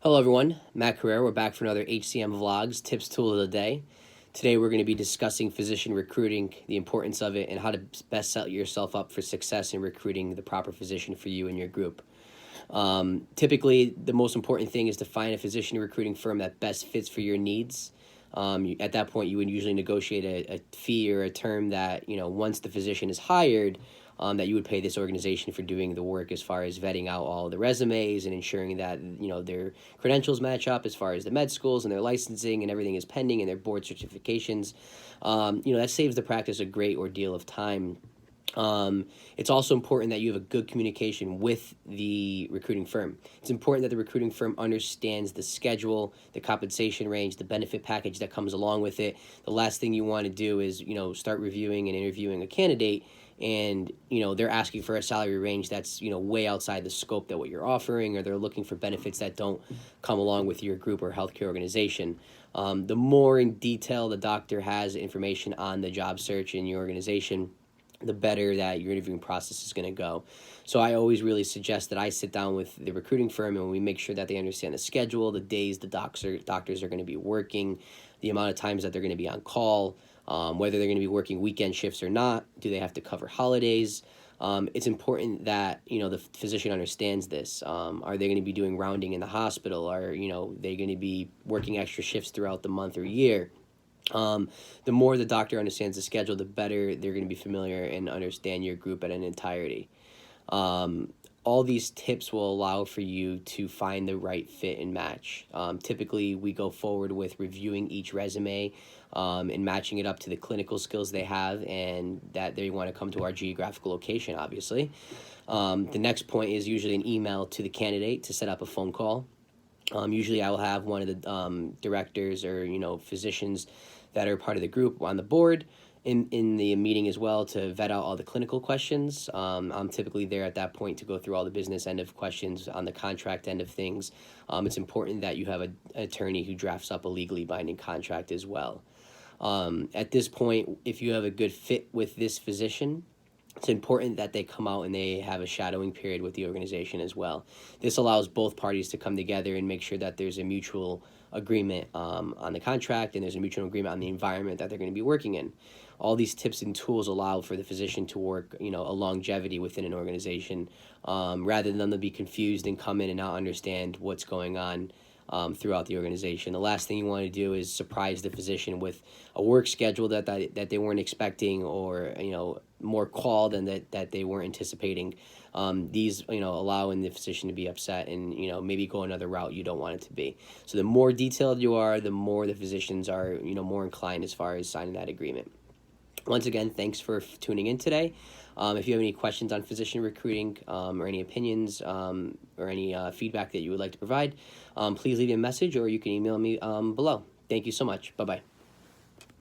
Hello everyone, Matt Carrera. We're back for another HCM Vlogs Tips Tool of the Day. Today we're going to be discussing physician recruiting, the importance of it, and how to best set yourself up for success in recruiting the proper physician for you and your group. Typically, the most important thing is to find a physician recruiting firm that best fits for your needs. At that point, you would usually negotiate a fee or a term that, once the physician is hired, that you would pay this organization for doing the work as far as vetting out all the resumes and ensuring that, their credentials match up as far as the med schools and their licensing and everything is pending and their board certifications. That saves the practice a great ordeal of time. It's also important that you have a good communication with the recruiting firm. It's important that the recruiting firm understands the schedule, the compensation range, the benefit package that comes along with it. The last thing you want to do is, start reviewing and interviewing a candidate and, they're asking for a salary range that's, way outside the scope that what you're offering, or they're looking for benefits that don't come along with your group or healthcare organization. The more in detail the doctor has information on the job search in your organization, the better that your interviewing process is going to go. So I always really suggest that I sit down with the recruiting firm and we make sure that they understand the schedule, the days the doctors are going to be working, the amount of times that they're going to be on call, whether they're going to be working weekend shifts or not. Do they have to cover holidays? It's important that, the physician understands this. Are they going to be doing rounding in the hospital? Are, they going to be working extra shifts throughout the month or year? The more the doctor understands the schedule, the better they're going to be familiar and understand your group at an entirety. All these tips will allow for you to find the right fit and match. Typically, we go forward with reviewing each resume and matching it up to the clinical skills they have and that they want to come to our geographical location, obviously. The next point is usually an email to the candidate to set up a phone call. Usually I will have one of the directors or, physicians that are part of the group on the board in the meeting as well to vet out all the clinical questions. I'm typically there at that point to go through all the business end of questions on the contract end of things. It's important that you have an attorney who drafts up a legally binding contract as well. At this point, if you have a good fit with this physician, it's important that they come out and they have a shadowing period with the organization as well. This allows both parties to come together and make sure that there's a mutual agreement on the contract and there's a mutual agreement on the environment that they're going to be working in. All these tips and tools allow for the physician to work, a longevity within an organization rather than them to be confused and come in and not understand what's going on throughout the organization. The last thing you want to do is surprise the physician with a work schedule that they weren't expecting, or more call than that they weren't anticipating. These allowing the physician to be upset and maybe go another route you don't want it to be. So the more detailed you are, the more the physicians are more inclined as far as signing that agreement. Once again, thanks for tuning in today. If you have any questions on physician recruiting or any opinions or any feedback that you would like to provide, please leave me a message or you can email me below. Thank you so much. Bye-bye.